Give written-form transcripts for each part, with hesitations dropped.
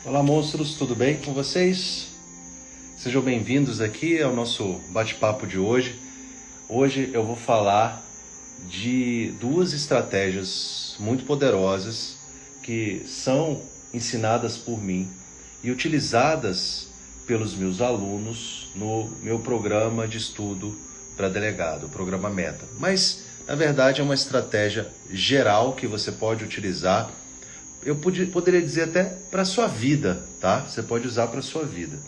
Olá, monstros, tudo bem com vocês? Sejam bem-vindos aqui ao nosso bate-papo de hoje. Hoje eu vou falar de duas estratégias muito poderosas que são ensinadas por mim e utilizadas pelos meus alunos no meu programa de estudo para delegado, o programa Meta. Mas, na verdade, é uma estratégia geral que você pode utilizar. Eu poderia dizer até para a sua vida, tá? Você pode usar para a sua vida.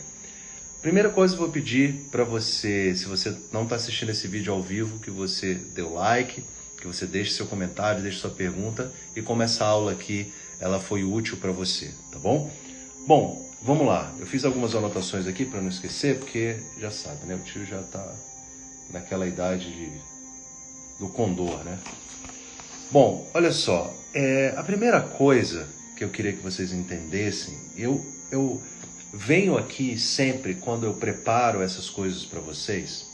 Primeira coisa eu vou pedir para você, se você não está assistindo esse vídeo ao vivo, que você dê o like, que você deixe seu comentário, deixe sua pergunta e como essa aula aqui, ela foi útil para você, tá bom? Bom, vamos lá. Eu fiz algumas anotações aqui para não esquecer, porque já sabe, né? O tio já está naquela idade do condor, né? Bom, olha só, a primeira coisa que eu queria que vocês entendessem, eu venho aqui sempre, quando eu preparo essas coisas para vocês,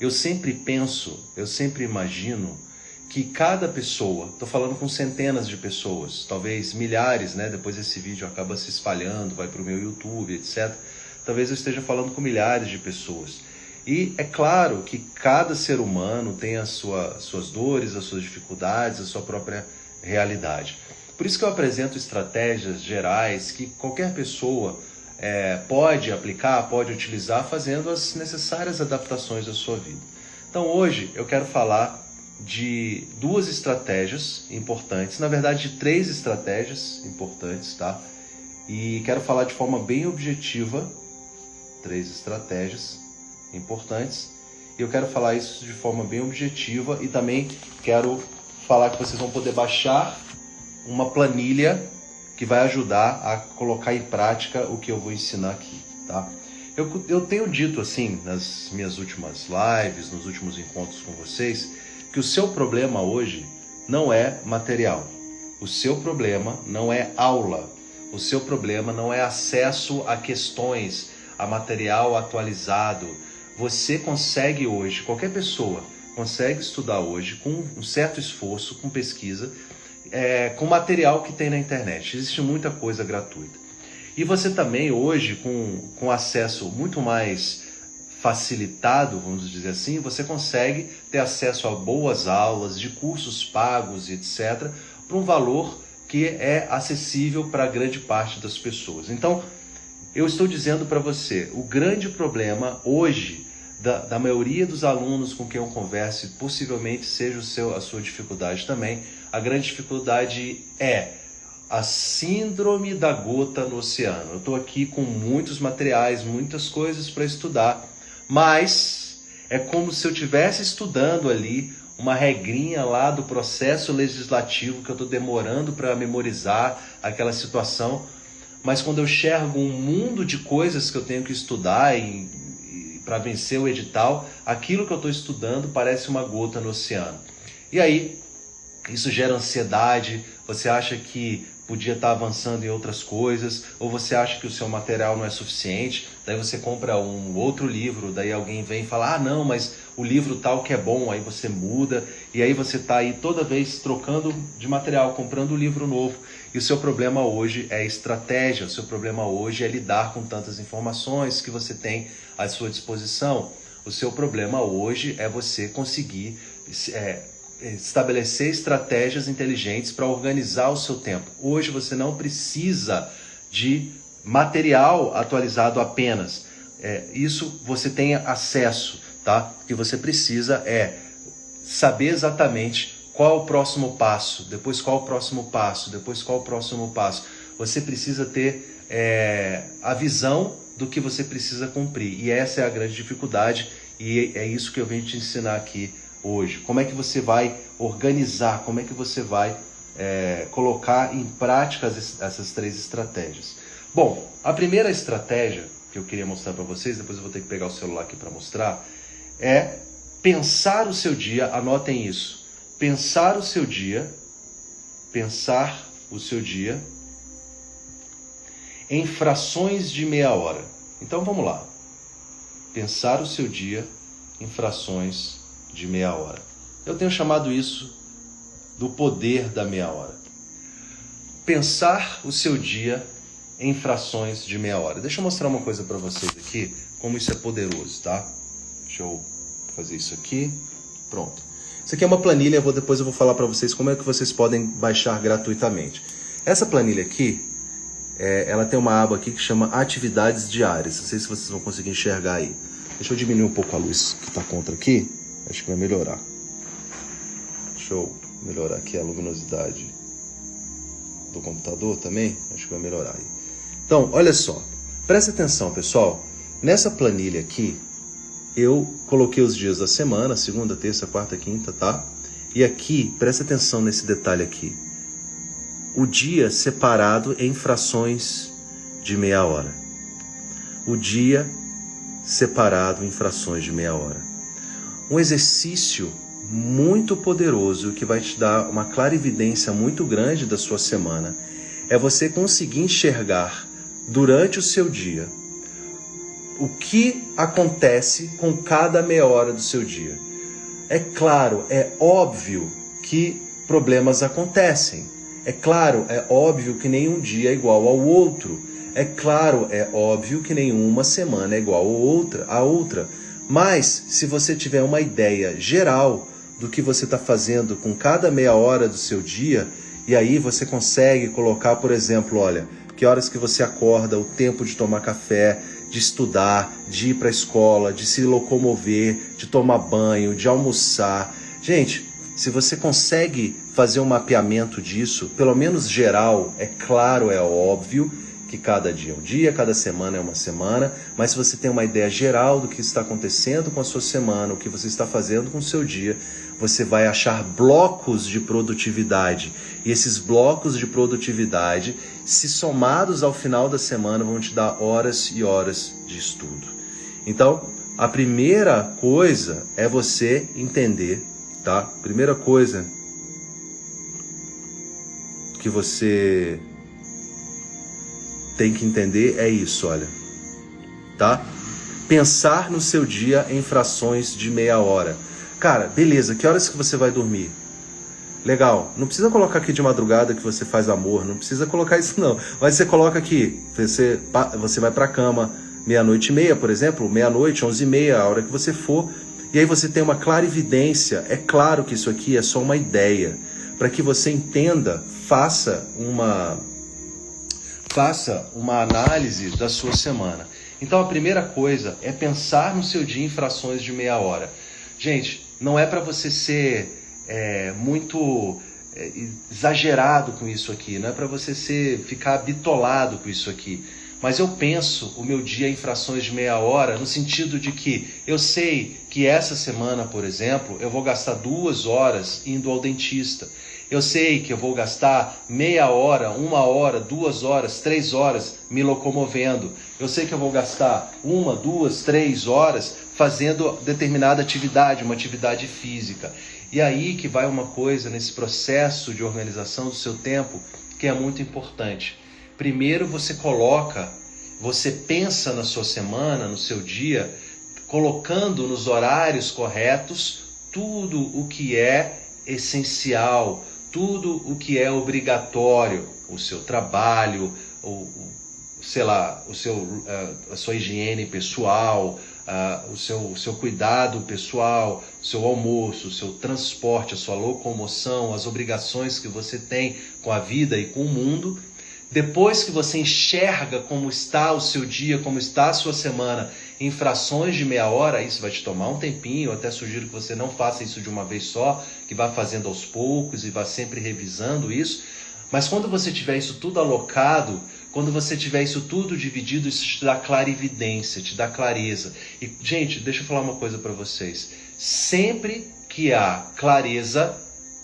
eu sempre penso, eu sempre imagino que cada pessoa, estou falando com centenas de pessoas, talvez milhares, né? Depois esse vídeo acaba se espalhando, vai para o meu YouTube, etc. Talvez eu esteja falando com milhares de pessoas. E é claro que cada ser humano tem as suas dores, as suas dificuldades, a sua própria realidade. Por isso que eu apresento estratégias gerais que qualquer pessoa pode aplicar, pode utilizar, fazendo as necessárias adaptações da sua vida. Então hoje eu quero falar de duas estratégias importantes, na verdade de três estratégias importantes, tá? E quero falar de forma bem objetiva, três estratégias importantes, e eu quero falar isso de forma bem objetiva e também quero falar que vocês vão poder baixar uma planilha que vai ajudar a colocar em prática o que eu vou ensinar aqui, tá? Eu tenho dito assim nas minhas últimas lives, nos últimos encontros com vocês, que o seu problema hoje não é material, o seu problema não é aula, o seu problema não é acesso a questões, a material atualizado. Você consegue hoje, qualquer pessoa consegue estudar hoje com um certo esforço, com pesquisa, com material que tem na internet. Existe muita coisa gratuita. E você também hoje, com acesso muito mais facilitado, vamos dizer assim, você consegue ter acesso a boas aulas, de cursos pagos, etc., por um valor que é acessível para grande parte das pessoas. Então, eu estou dizendo para você, o grande problema hoje da maioria dos alunos com quem eu converso, e possivelmente seja a sua dificuldade também, a grande dificuldade é a síndrome da gota no oceano. Eu estou aqui com muitos materiais, muitas coisas para estudar, mas é como se eu estivesse estudando ali uma regrinha lá do processo legislativo que eu estou demorando para memorizar aquela situação, mas quando eu enxergo um mundo de coisas que eu tenho que estudar para vencer o edital, aquilo que eu estou estudando parece uma gota no oceano. E aí, isso gera ansiedade, você acha que podia estar avançando em outras coisas, ou você acha que o seu material não é suficiente, daí você compra um outro livro, daí alguém vem e fala, ah não, mas o livro tal que é bom, aí você muda, e aí você está aí toda vez trocando de material, comprando um livro novo, e o seu problema hoje é estratégia, o seu problema hoje é lidar com tantas informações que você tem à sua disposição. O seu problema hoje é você conseguir estabelecer estratégias inteligentes para organizar o seu tempo. Hoje você não precisa de material atualizado apenas. Isso você tem acesso, tá? O que você precisa é saber exatamente qual o próximo passo, depois qual o próximo passo, depois qual o próximo passo. Você precisa ter a visão do que você precisa cumprir. E essa é a grande dificuldade e é isso que eu venho te ensinar aqui hoje. Como é que você vai organizar, como é que você vai colocar em prática essas três estratégias. Bom, a primeira estratégia que eu queria mostrar para vocês, depois eu vou ter que pegar o celular aqui para mostrar, é pensar o seu dia, anotem isso, pensar o seu dia em frações de meia hora. Então vamos lá, pensar o seu dia em frações de meia hora. Eu tenho chamado isso do poder da meia hora. Pensar o seu dia em frações de meia hora. Deixa eu mostrar uma coisa para vocês aqui, como isso é poderoso, tá? Deixa eu fazer isso aqui. Pronto. Isso aqui é uma planilha, depois eu vou falar para vocês como é que vocês podem baixar gratuitamente. Essa planilha aqui, ela tem uma aba aqui que chama Atividades Diárias. Não sei se vocês vão conseguir enxergar aí. Deixa eu diminuir um pouco a luz que está contra aqui. Acho que vai melhorar. Deixa eu melhorar aqui a luminosidade do computador também. Acho que vai melhorar aí. Então, olha só. Presta atenção, pessoal. Nessa planilha aqui, eu coloquei os dias da semana, segunda, terça, quarta, quinta, tá? E aqui, presta atenção nesse detalhe aqui. O dia separado em frações de meia hora. O dia separado em frações de meia hora. Um exercício muito poderoso que vai te dar uma clarividência muito grande da sua semana é você conseguir enxergar durante o seu dia o que acontece com cada meia hora do seu dia. É claro, é óbvio que problemas acontecem. É claro, é óbvio que nenhum dia é igual ao outro. É claro, é óbvio que nenhuma semana é igual à outra. Mas, se você tiver uma ideia geral do que você está fazendo com cada meia hora do seu dia, e aí você consegue colocar, por exemplo, olha, que horas que você acorda, o tempo de tomar café, de estudar, de ir para a escola, de se locomover, de tomar banho, de almoçar. Gente, se você consegue fazer um mapeamento disso, pelo menos geral, é claro, é óbvio que cada dia é um dia, cada semana é uma semana, mas se você tem uma ideia geral do que está acontecendo com a sua semana, o que você está fazendo com o seu dia, você vai achar blocos de produtividade. E esses blocos de produtividade, se somados ao final da semana, vão te dar horas e horas de estudo. Então, a primeira coisa é você entender, tá? Primeira coisa que você tem que entender é isso, olha, tá? Pensar no seu dia em frações de meia hora. Cara, beleza, que horas que você vai dormir? Legal, não precisa colocar aqui de madrugada que você faz amor, não precisa colocar isso não. Mas você coloca aqui, você vai pra cama meia-noite e meia, por exemplo, meia-noite, 11h30, a hora que você for, e aí você tem uma clarividência. É claro que isso aqui é só uma ideia, para que você entenda, faça uma análise da sua semana. Então a primeira coisa é pensar no seu dia em frações de meia hora. Gente, não é para você ser muito exagerado com isso aqui, não é para você ficar bitolado com isso aqui. Mas eu penso o meu dia em frações de meia hora no sentido de que eu sei que essa semana, por exemplo, eu vou gastar 2 horas indo ao dentista. Eu sei que eu vou gastar meia hora, 1 hora, 2 horas, 3 horas me locomovendo. Eu sei que eu vou gastar 1, 2, 3 horas fazendo determinada atividade, uma atividade física. E aí que vai uma coisa nesse processo de organização do seu tempo que é muito importante. Primeiro você pensa na sua semana, no seu dia, colocando nos horários corretos tudo o que é essencial, tudo o que é obrigatório, o seu trabalho, a sua higiene pessoal, o seu cuidado pessoal, o seu almoço, o seu transporte, a sua locomoção, as obrigações que você tem com a vida e com o mundo. Depois que você enxerga como está o seu dia, como está a sua semana, em frações de meia hora, isso vai te tomar um tempinho. Eu até sugiro que você não faça isso de uma vez só, que vá fazendo aos poucos e vá sempre revisando isso. Mas quando você tiver isso tudo alocado, quando você tiver isso tudo dividido, isso te dá clarividência, te dá clareza. E, gente, deixa eu falar uma coisa para vocês. Sempre que há clareza,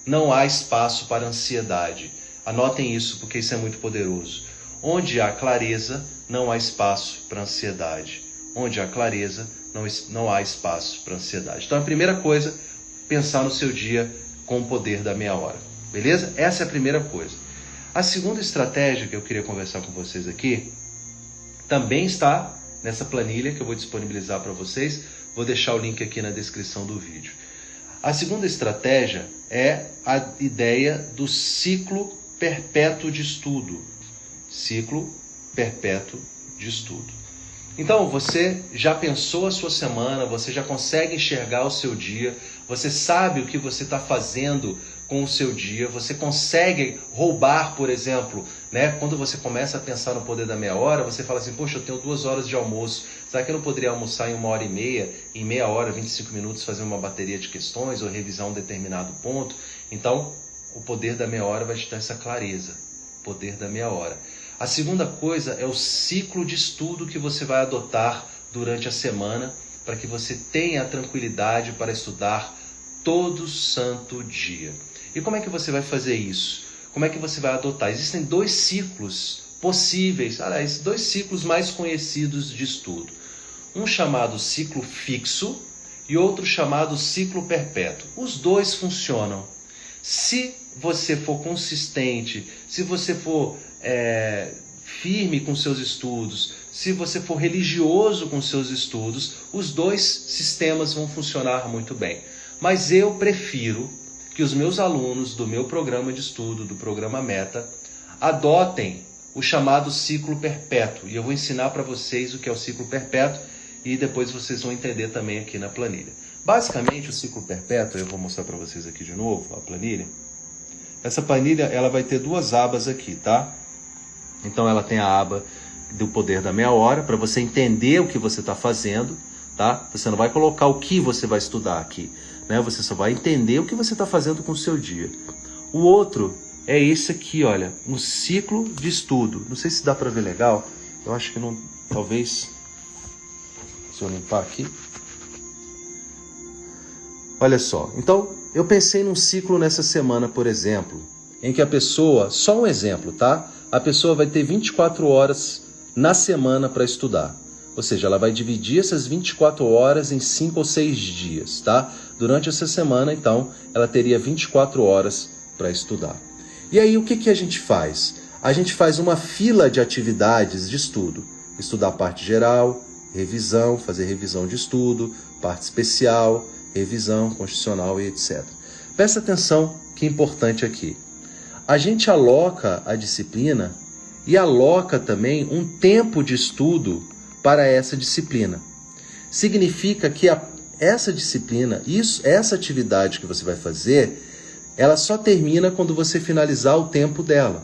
não há espaço para ansiedade. Anotem isso, porque isso é muito poderoso. Onde há clareza, não há espaço para ansiedade. Onde há clareza, não há espaço para ansiedade. Então, a primeira coisa, pensar no seu dia com o poder da meia hora. Beleza? Essa é a primeira coisa. A segunda estratégia que eu queria conversar com vocês aqui, também está nessa planilha que eu vou disponibilizar para vocês. Vou deixar o link aqui na descrição do vídeo. A segunda estratégia é a ideia do ciclo perpétuo de estudo. Ciclo perpétuo de estudo. Então, você já pensou a sua semana, você já consegue enxergar o seu dia, você sabe o que você está fazendo com o seu dia, você consegue roubar, por exemplo, né? Quando você começa a pensar no poder da meia hora, você fala assim, poxa, eu tenho 2 horas de almoço, será que eu não poderia almoçar em 1h30, em meia hora, 25 minutos, fazer uma bateria de questões ou revisar um determinado ponto? Então, o poder da meia hora vai te dar essa clareza, poder da meia hora. A segunda coisa é o ciclo de estudo que você vai adotar durante a semana para que você tenha a tranquilidade para estudar todo santo dia. E como é que você vai fazer isso? Como é que você vai adotar? Existem 2 ciclos possíveis, aliás, 2 ciclos mais conhecidos de estudo. Um chamado ciclo fixo e outro chamado ciclo perpétuo. Os 2 funcionam. Se você for consistente, se você for firme com seus estudos, se você for religioso com seus estudos, os 2 sistemas vão funcionar muito bem. Mas eu prefiro que os meus alunos do meu programa de estudo, do programa Meta, adotem o chamado ciclo perpétuo. E eu vou ensinar para vocês o que é o ciclo perpétuo e depois vocês vão entender também aqui na planilha. Basicamente, o ciclo perpétuo, eu vou mostrar para vocês aqui de novo a planilha. Essa planilha ela vai ter 2 abas aqui, tá? Então ela tem a aba do poder da meia hora, para você entender o que você está fazendo, tá? Você não vai colocar o que você vai estudar aqui, né? Você só vai entender o que você está fazendo com o seu dia. O outro é esse aqui, olha, um ciclo de estudo. Não sei se dá para ver legal, eu acho que não, talvez, se eu limpar aqui. Olha só, então eu pensei num ciclo nessa semana, por exemplo, em que a pessoa, só um exemplo, tá? A pessoa vai ter 24 horas na semana para estudar. Ou seja, ela vai dividir essas 24 horas em 5 ou 6 dias, tá? Durante essa semana, então, ela teria 24 horas para estudar. E aí, o que a gente faz? A gente faz uma fila de atividades de estudo. Estudar parte geral, revisão, fazer revisão de estudo, parte especial, revisão constitucional e etc. Presta atenção que é importante aqui. A gente aloca a disciplina e aloca também um tempo de estudo para essa disciplina. Significa que essa disciplina, essa atividade que você vai fazer, ela só termina quando você finalizar o tempo dela.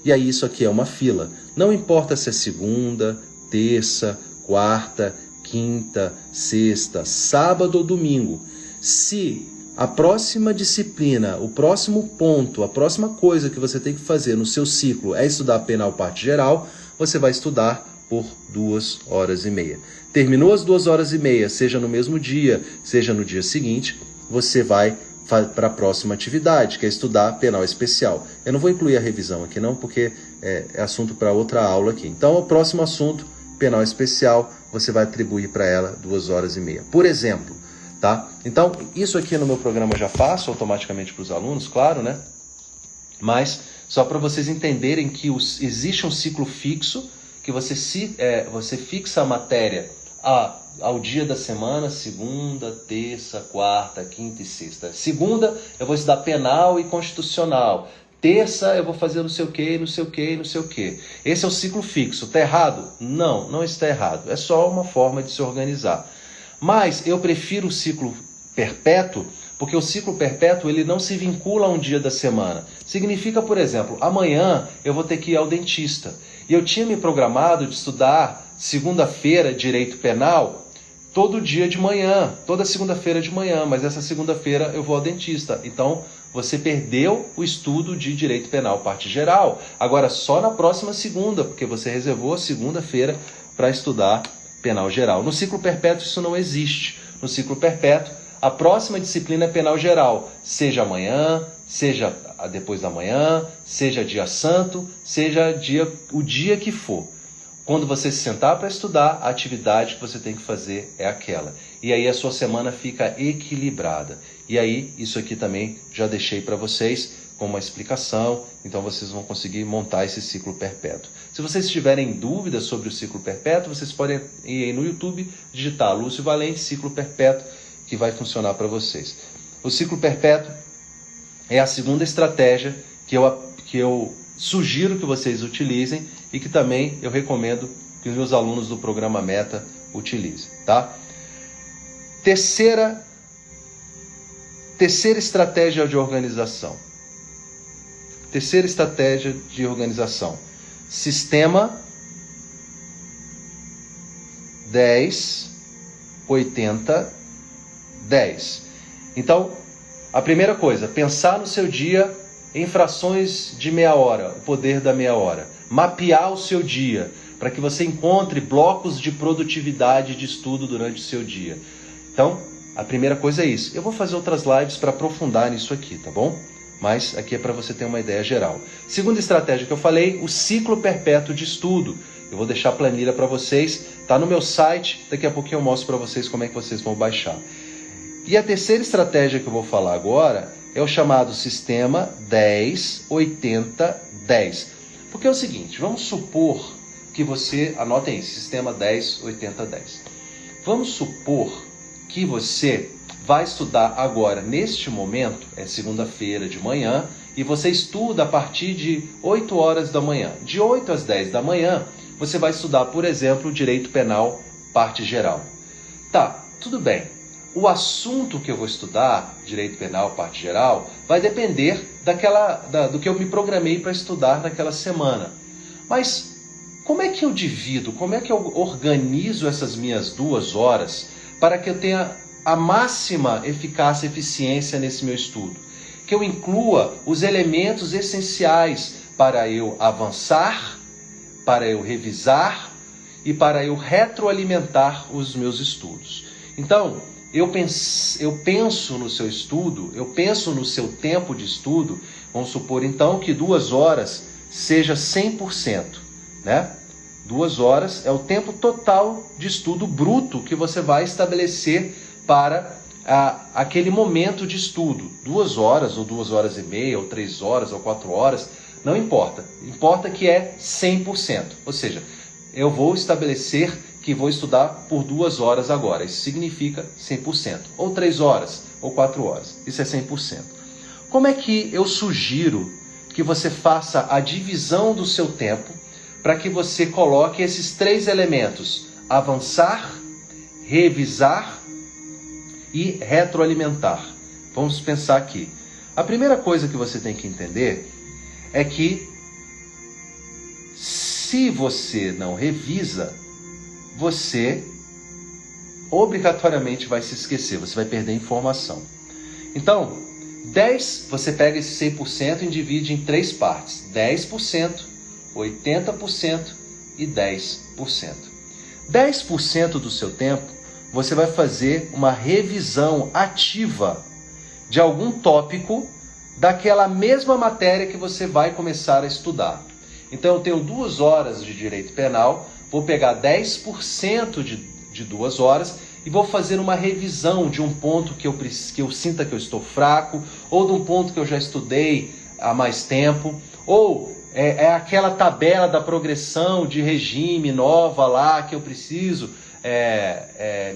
E aí isso aqui é uma fila. Não importa se é segunda, terça, quarta, quinta, sexta, sábado ou domingo. Se a próxima disciplina, o próximo ponto, a próxima coisa que você tem que fazer no seu ciclo é estudar penal parte geral, você vai estudar por 2 horas e meia. Terminou as 2 horas e meia, seja no mesmo dia, seja no dia seguinte, você vai para a próxima atividade, que é estudar penal especial. Eu não vou incluir a revisão aqui não, porque é assunto para outra aula aqui. Então, o próximo assunto, penal especial, você vai atribuir para ela 2 horas e meia. Por exemplo, tá? Então, isso aqui no meu programa eu já faço automaticamente para os alunos, claro, né? Mas só para vocês entenderem que existe um ciclo fixo, que você fixa a matéria ao dia da semana, segunda, terça, quarta, quinta e sexta. Segunda, eu vou estudar penal e constitucional. Terça, eu vou fazer não sei o que, não sei o que, não sei o que. Esse é o ciclo fixo. Está errado? Não, não está errado. É só uma forma de se organizar. Mas eu prefiro o ciclo perpétuo, porque o ciclo perpétuo ele não se vincula a um dia da semana. Significa, por exemplo, amanhã eu vou ter que ir ao dentista. E eu tinha me programado de estudar segunda-feira direito penal todo dia de manhã, toda segunda-feira de manhã, mas essa segunda-feira eu vou ao dentista. Então, você perdeu o estudo de direito penal parte geral. Agora, só na próxima segunda, porque você reservou a segunda-feira para estudar penal geral. No ciclo perpétuo isso não existe. No ciclo perpétuo, a próxima disciplina é penal geral, seja amanhã, seja depois da manhã, seja dia santo, seja o dia que for. Quando você se sentar para estudar, a atividade que você tem que fazer é aquela. E aí a sua semana fica equilibrada. E aí, isso aqui também já deixei para vocês com uma explicação, então vocês vão conseguir montar esse ciclo perpétuo. Se vocês tiverem dúvidas sobre o ciclo perpétuo, vocês podem ir aí no YouTube, digitar Lúcio Valente, ciclo perpétuo, que vai funcionar para vocês. O ciclo perpétuo é a segunda estratégia que eu sugiro que vocês utilizem e que também eu recomendo que os meus alunos do programa Meta utilizem, tá? Terceira estratégia de organização. Terceira estratégia de organização. Sistema 10, 80, 10. Então, a primeira coisa, pensar no seu dia em frações de meia hora, o poder da meia hora. Mapear o seu dia, para que você encontre blocos de produtividade de estudo durante o seu dia. Então, a primeira coisa é isso. Eu vou fazer outras lives para aprofundar nisso aqui, tá bom? Mas aqui é para você ter uma ideia geral. Segunda estratégia que eu falei, o ciclo perpétuo de estudo. Eu vou deixar a planilha para vocês, tá no meu site, daqui a pouquinho eu mostro para vocês como é que vocês vão baixar. E a terceira estratégia que eu vou falar agora é o chamado sistema 10, 80, 10. Porque é o seguinte, vamos supor que você, anotem isso, sistema 10, 80, 10. Vamos supor que você vai estudar agora, neste momento, é segunda-feira de manhã, e você estuda a partir de 8 horas da manhã. De 8 às 10 da manhã, você vai estudar, por exemplo, Direito Penal, parte geral. Tá, tudo bem. O assunto que eu vou estudar, Direito Penal, parte geral, vai depender do que eu me programei para estudar naquela semana. Mas como é que eu divido, como é que eu organizo essas minhas 2 horas para que eu tenha a máxima eficácia e eficiência nesse meu estudo? Que eu inclua os elementos essenciais para eu avançar, para eu revisar e para eu retroalimentar os meus estudos. Então, eu penso no seu estudo, eu penso no seu tempo de estudo, vamos supor então que 2 horas seja 100%, né? 2 horas é o tempo total de estudo bruto que você vai estabelecer para aquele momento de estudo. 2 horas, ou 2 horas e meia, ou 3 horas, ou 4 horas, não importa. Importa que é 100%. Ou seja, eu vou estabelecer que vou estudar por 2 horas agora. Isso significa 100%. Ou 3 horas, ou 4 horas. Isso é 100%. Como é que eu sugiro que você faça a divisão do seu tempo para que você coloque esses 3 elementos: avançar, revisar e retroalimentar? Vamos pensar aqui. A primeira coisa que você tem que entender é que se você não revisa, você obrigatoriamente vai se esquecer, você vai perder informação. Então, 10, você pega esse 100% e divide em 3 partes: 10%, 80% e 10%. 10% do seu tempo, você vai fazer uma revisão ativa de algum tópico daquela mesma matéria que você vai começar a estudar. Então, eu tenho 2 horas de direito penal, vou pegar 10% de 2 horas e vou fazer uma revisão de um ponto que eu sinta que eu estou fraco, ou de um ponto que eu já estudei há mais tempo, ou é aquela tabela da progressão de regime nova lá que eu preciso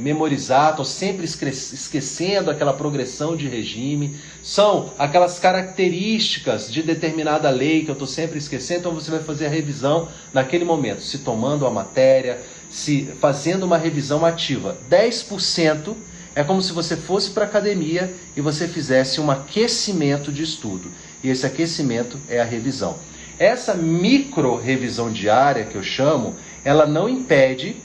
memorizar, estou sempre esquecendo aquela progressão de regime, são aquelas características de determinada lei que eu estou sempre esquecendo. Então você vai fazer a revisão naquele momento, se tomando a matéria, se fazendo uma revisão ativa. 10% é como se você fosse para a academia e você fizesse um aquecimento de estudo, e esse aquecimento é a revisão. Essa micro revisão diária que eu chamo, ela não impede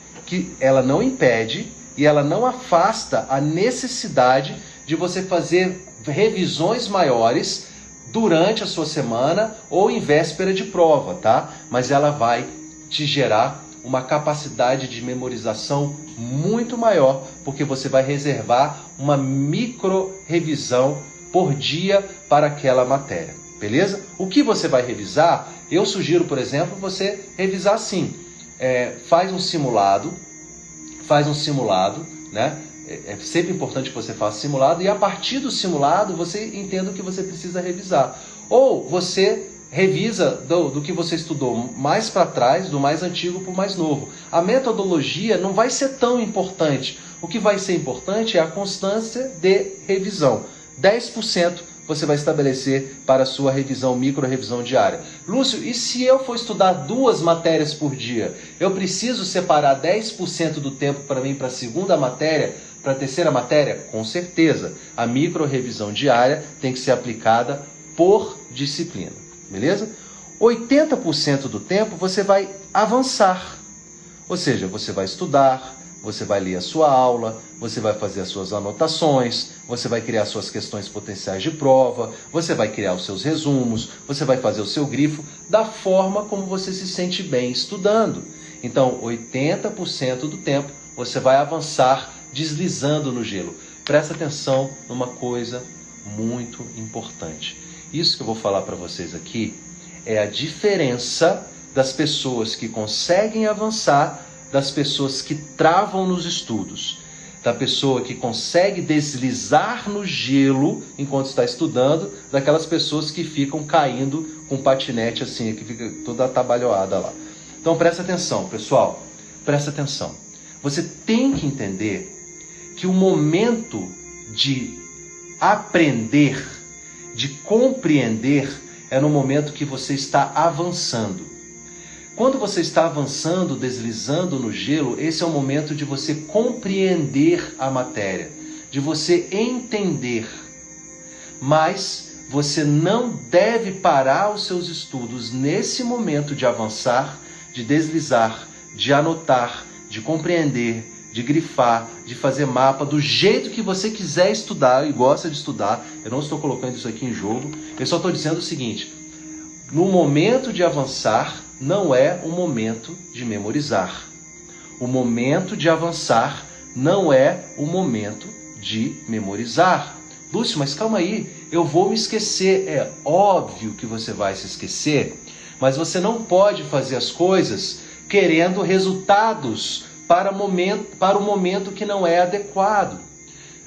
e ela não afasta a necessidade de você fazer revisões maiores durante a sua semana ou em véspera de prova, tá? Mas ela vai te gerar uma capacidade de memorização muito maior, porque você vai reservar uma micro revisão por dia para aquela matéria, beleza? O que você vai revisar? Eu sugiro, por exemplo, você revisar assim. Faz um simulado, né? É sempre importante que você faça simulado, e a partir do simulado você entenda o que você precisa revisar. Ou você revisa do que você estudou mais para trás, do mais antigo para o mais novo. A metodologia não vai ser tão importante. O que vai ser importante é a constância de revisão. 10% você vai estabelecer para a sua revisão, micro-revisão diária. Lúcio, e se eu for estudar 2 matérias por dia? Eu preciso separar 10% do tempo para mim para a segunda matéria, para a terceira matéria? Com certeza. A micro-revisão diária tem que ser aplicada por disciplina, beleza? 80% do tempo você vai avançar. Ou seja, você vai estudar, você vai ler a sua aula, você vai fazer as suas anotações, você vai criar suas questões potenciais de prova, você vai criar os seus resumos, você vai fazer o seu grifo da forma como você se sente bem estudando. Então, 80% do tempo você vai avançar deslizando no gelo. Presta atenção numa coisa muito importante. Isso que eu vou falar para vocês aqui é a diferença das pessoas que conseguem avançar das pessoas que travam nos estudos, da pessoa que consegue deslizar no gelo enquanto está estudando, daquelas pessoas que ficam caindo com patinete assim, que fica toda atabalhoada lá. Então presta atenção, pessoal, presta atenção. Você tem que entender que o momento de aprender, de compreender, é no momento que você está avançando. Quando você está avançando, deslizando no gelo, esse é o momento de você compreender a matéria, de você entender. Mas você não deve parar os seus estudos nesse momento de avançar, de deslizar, de anotar, de compreender, de grifar, de fazer mapa, do jeito que você quiser estudar e gosta de estudar. Eu não estou colocando isso aqui em jogo, eu só estou dizendo o seguinte: no momento de avançar, não é o momento de memorizar. O momento de avançar não é o momento de memorizar. Lúcio, mas calma aí, eu vou me esquecer. É óbvio que você vai se esquecer, mas você não pode fazer as coisas querendo resultados para o momento que não é adequado.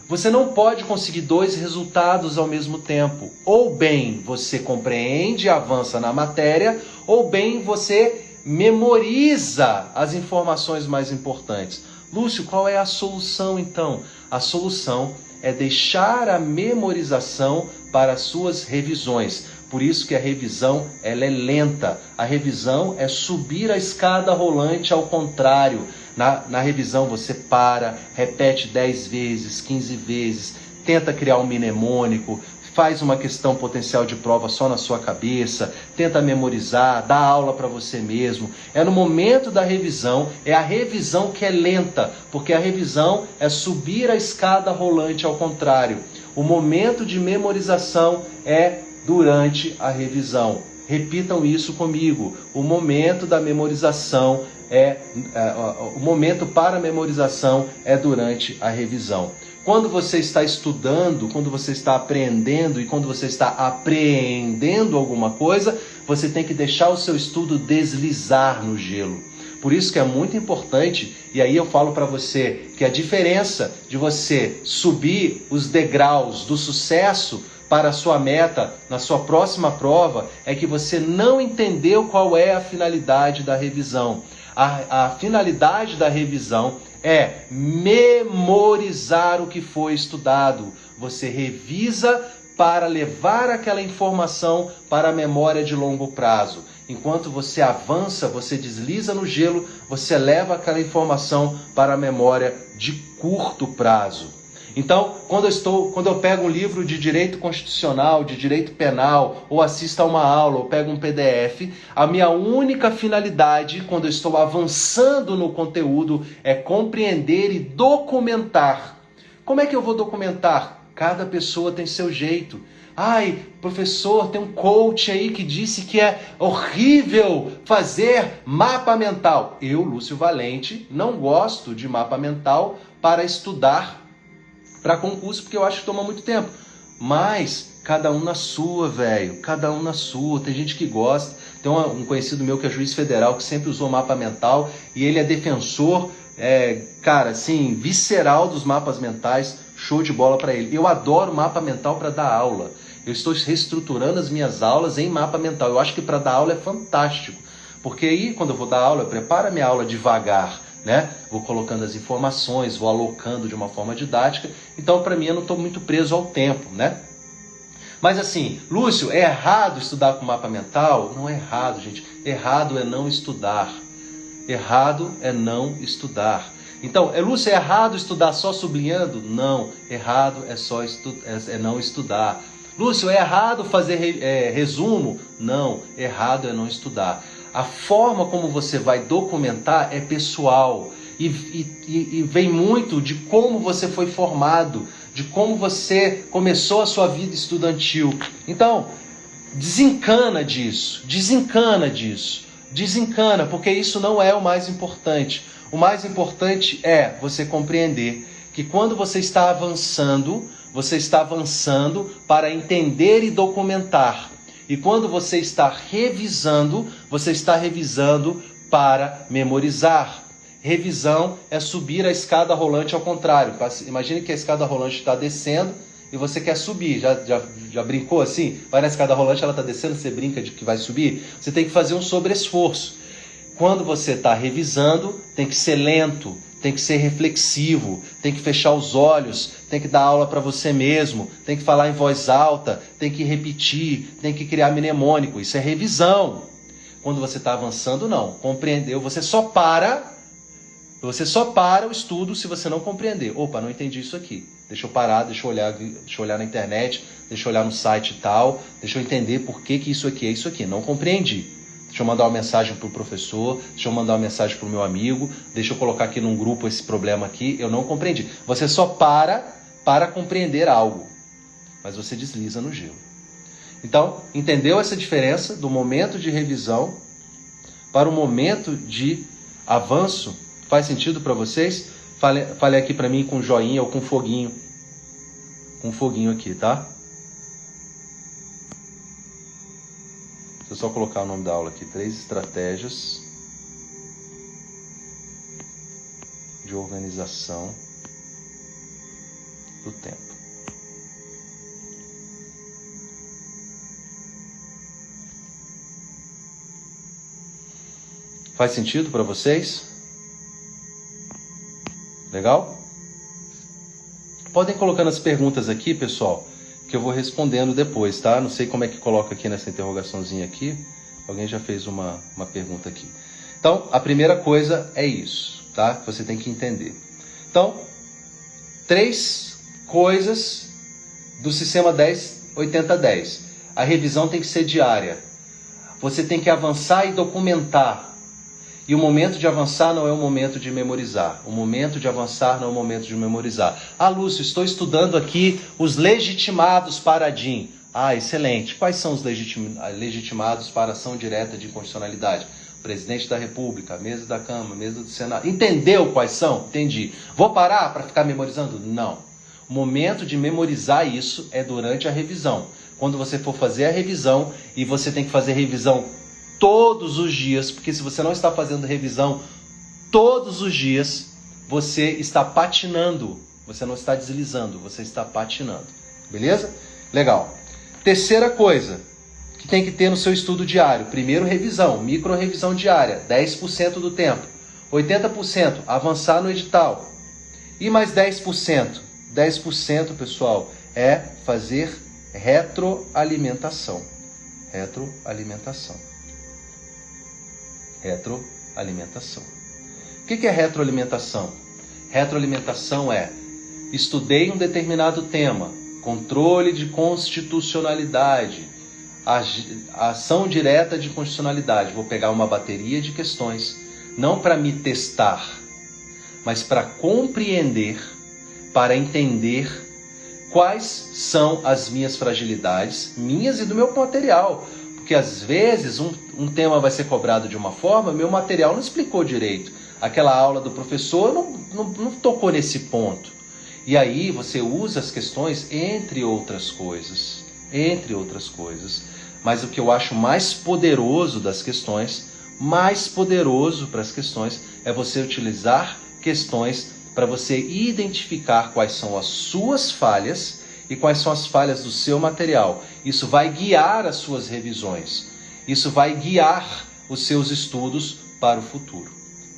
Você não pode conseguir 2 resultados ao mesmo tempo. Ou bem você compreende e avança na matéria, ou bem você memoriza as informações mais importantes. Lúcio, qual é a solução então? A solução é deixar a memorização para as suas revisões. Por isso que a revisão ela é lenta. A revisão é subir a escada rolante ao contrário. Na revisão você para, repete 10 vezes, 15 vezes, tenta criar um mnemônico, faz uma questão potencial de prova só na sua cabeça, tenta memorizar, dá aula para você mesmo. É no momento da revisão, é a revisão que é lenta, porque a revisão é subir a escada rolante ao contrário. O momento de memorização é durante a revisão. Repitam isso comigo. O momento da memorização o momento para a memorização é durante a revisão. Quando você está estudando, quando você está aprendendo e quando você está apreendendo alguma coisa, você tem que deixar o seu estudo deslizar no gelo. Por isso que é muito importante, e aí eu falo para você que a diferença de você subir os degraus do sucesso para a sua meta na sua próxima prova é que você não entendeu qual é a finalidade da revisão. A finalidade da revisão é memorizar o que foi estudado. Você revisa para levar aquela informação para a memória de longo prazo. Enquanto você avança, você desliza no gelo, você leva aquela informação para a memória de curto prazo. Então, quando eu pego um livro de direito constitucional, de direito penal, ou assisto a uma aula, ou pego um PDF, a minha única finalidade, quando eu estou avançando no conteúdo, é compreender e documentar. Como é que eu vou documentar? Cada pessoa tem seu jeito. Ai, professor, tem um coach aí que disse que é horrível fazer mapa mental. Eu, Lúcio Valente, não gosto de mapa mental para estudar para concurso, porque eu acho que toma muito tempo. Mas cada um na sua, velho. Cada um na sua. Tem gente que gosta. Tem um conhecido meu que é juiz federal, que sempre usou mapa mental, e ele é defensor, cara, assim, visceral dos mapas mentais. Show de bola para ele. Eu adoro mapa mental para dar aula. Eu estou reestruturando as minhas aulas em mapa mental. Eu acho que para dar aula é fantástico. Porque aí, quando eu vou dar aula, eu preparo a minha aula devagar. né? Vou colocando as informações, vou alocando de uma forma didática. Então, para mim, eu não estou muito preso ao tempo, né? Mas assim, Lúcio, é errado estudar com mapa mental? Não é errado, gente. Errado é não estudar. Errado é não estudar. Então, Lúcio, é errado estudar só sublinhando? Não, errado é não estudar. Lúcio, é errado fazer resumo? Não, errado é não estudar. A forma como você vai documentar é pessoal e vem muito de como você foi formado, de como você começou a sua vida estudantil. Então, desencana disso, porque isso não é o mais importante. O mais importante é você compreender que quando você está avançando para entender e documentar. E quando você está revisando para memorizar. Revisão é subir a escada rolante ao contrário. Imagine que a escada rolante está descendo e você quer subir. Já brincou assim? Vai na escada rolante, ela está descendo, você brinca de que vai subir? Você tem que fazer um sobreesforço. Quando você está revisando, tem que ser lento, tem que ser reflexivo, tem que fechar os olhos, tem que dar aula para você mesmo, tem que falar em voz alta, tem que repetir, tem que criar mnemônico. Isso é revisão. Quando você está avançando, não. Compreendeu? Você só para o estudo se você não compreender. Opa, não entendi isso aqui. Deixa eu parar, deixa eu olhar na internet, deixa eu olhar no site e tal, deixa eu entender por que isso aqui é isso aqui. Não compreendi. Deixa eu mandar uma mensagem para o professor, deixa eu mandar uma mensagem para o meu amigo, deixa eu colocar aqui num grupo esse problema aqui, eu não compreendi. Você só para compreender algo, mas você desliza no gelo. Então, entendeu essa diferença do momento de revisão para o momento de avanço? Faz sentido para vocês? Fale aqui para mim com joinha ou com foguinho. Com foguinho aqui, tá? Deixa eu só colocar o nome da aula aqui. 3 estratégias de organização do tempo. Faz sentido para vocês? Legal? Podem colocando as perguntas aqui, pessoal, que eu vou respondendo depois, tá? Não sei como é que coloca aqui nessa interrogaçãozinha aqui. Alguém já fez uma pergunta aqui. Então, a primeira coisa é isso, tá? Que você tem que entender. Então, 3 coisas do sistema 10-80-10. A revisão tem que ser diária. Você tem que avançar e documentar. E o momento de avançar não é o momento de memorizar. O momento de avançar não é o momento de memorizar. Ah, Lúcio, estou estudando aqui os legitimados para a DIN. Ah, excelente. Quais são os legitimados para ação direta de inconstitucionalidade? Presidente da República, mesa da Câmara, mesa do Senado. Entendeu quais são? Entendi. Vou parar para ficar memorizando? Não. O momento de memorizar isso é durante a revisão. Quando você for fazer a revisão, e você tem que fazer revisão todos os dias, porque se você não está fazendo revisão todos os dias, você está patinando. Você não está deslizando, você está patinando. Beleza? Legal. Terceira coisa que tem que ter no seu estudo diário. Primeiro, revisão, micro-revisão diária, 10% do tempo. 80%, avançar no edital. E mais 10%. 10%, pessoal, é fazer retroalimentação. Retroalimentação. Retroalimentação. O que é retroalimentação? Retroalimentação é: estudei um determinado tema, controle de constitucionalidade, a ação direta de constitucionalidade. Vou pegar uma bateria de questões, não para me testar, mas para compreender, para entender quais são as minhas fragilidades, minhas e do meu material. Porque às vezes um tema vai ser cobrado de uma forma, meu material não explicou direito. Aquela aula do professor não tocou nesse ponto. E aí você usa as questões entre outras coisas. Mas o que eu acho mais poderoso das questões, mais poderoso para as questões, é você utilizar questões para você identificar quais são as suas falhas e quais são as falhas do seu material. Isso vai guiar as suas revisões. Isso vai guiar os seus estudos para o futuro.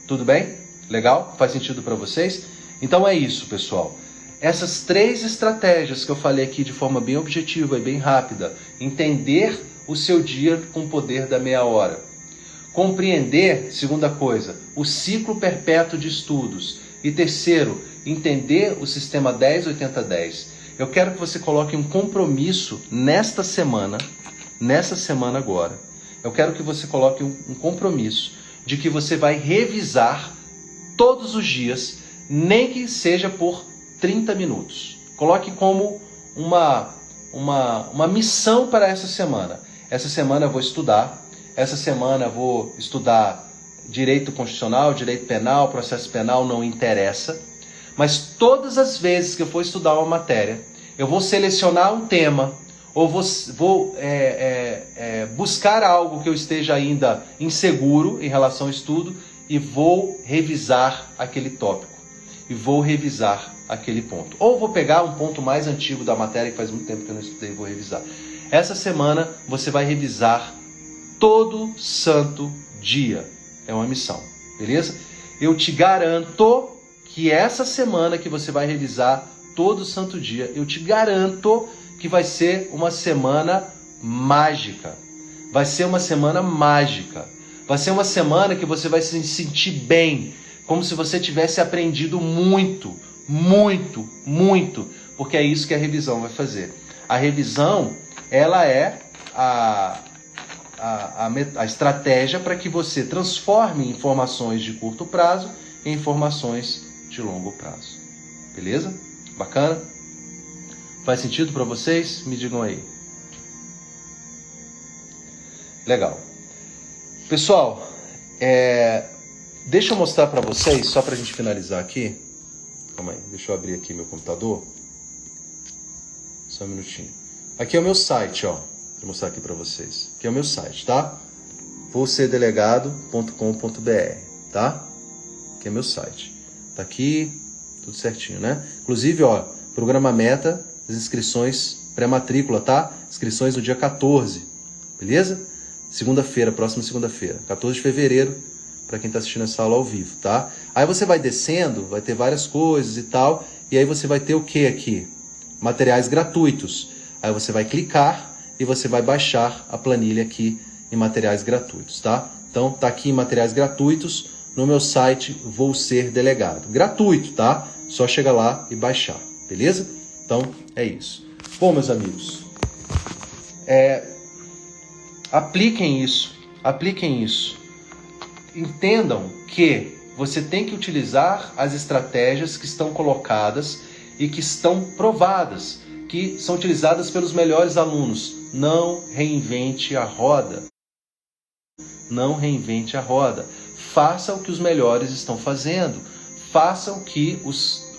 Tudo bem? Legal? Faz sentido para vocês? Então é isso, pessoal. Essas 3 estratégias que eu falei aqui de forma bem objetiva e bem rápida. Entender o seu dia com o poder da meia hora. Compreender, segunda coisa, o ciclo perpétuo de estudos. E terceiro, entender o sistema 10-80-10. Eu quero que você coloque um compromisso nessa semana agora. Eu quero que você coloque um compromisso de que você vai revisar todos os dias, nem que seja por 30 minutos. Coloque como uma missão para essa semana. Essa semana eu vou estudar. Essa semana eu vou estudar direito constitucional, direito penal, processo penal, não interessa. Mas todas as vezes que eu for estudar uma matéria, eu vou selecionar um tema, ou vou buscar algo que eu esteja ainda inseguro em relação ao estudo e vou revisar aquele tópico. E vou revisar aquele ponto. Ou vou pegar um ponto mais antigo da matéria que faz muito tempo que eu não estudei e vou revisar. Essa semana você vai revisar todo santo dia. É uma missão, beleza? Eu te garanto que essa semana que você vai revisar todo santo dia, eu te garanto que vai ser uma semana mágica. Vai ser uma semana mágica. Vai ser uma semana que você vai se sentir bem, como se você tivesse aprendido muito, muito, muito, porque é isso que a revisão vai fazer. A revisão, ela é a estratégia para que você transforme informações de curto prazo em informações de longo prazo. Beleza? Bacana? Faz sentido para vocês? Me digam aí. Legal. Pessoal, deixa eu mostrar para vocês, só para a gente finalizar aqui. Calma aí, deixa eu abrir aqui meu computador. Só um minutinho. Aqui é o meu site, ó. Vou mostrar aqui para vocês. Aqui é o meu site, tá? vouserdelegado.com.br, tá? Aqui é meu site. Tá aqui, tudo certinho, né? Inclusive, ó, programa meta, as inscrições pré-matrícula, tá? Inscrições no dia 14, beleza? Segunda-feira, próxima segunda-feira, 14 de fevereiro, para quem tá assistindo essa aula ao vivo, tá? Aí você vai descendo, vai ter várias coisas e tal, e aí você vai ter o que aqui? Materiais gratuitos. Aí você vai clicar e você vai baixar a planilha aqui em materiais gratuitos, tá? Então, tá aqui em materiais gratuitos no meu site Vou Ser Delegado. Gratuito, tá? Só chega lá e baixar, beleza? Então, é isso. Bom, meus amigos, apliquem isso. Entendam que você tem que utilizar as estratégias que estão colocadas e que estão provadas, que são utilizadas pelos melhores alunos. Não reinvente a roda. Não reinvente a roda. Faça o que os melhores estão fazendo. Faça o que os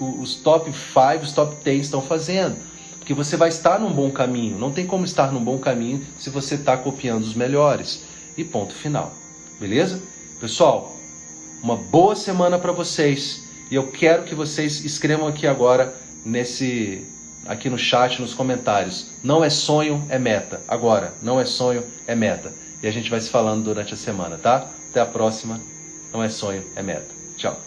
top 5, os top 10 estão fazendo. Porque você vai estar num bom caminho. Não tem como estar num bom caminho se você está copiando os melhores. E ponto final. Beleza? Pessoal, uma boa semana para vocês. E eu quero que vocês escrevam aqui agora aqui no chat, nos comentários. Não é sonho, é meta. Agora, não é sonho, é meta. E a gente vai se falando durante a semana, tá? Até a próxima. Não é sonho, é meta. Tchau.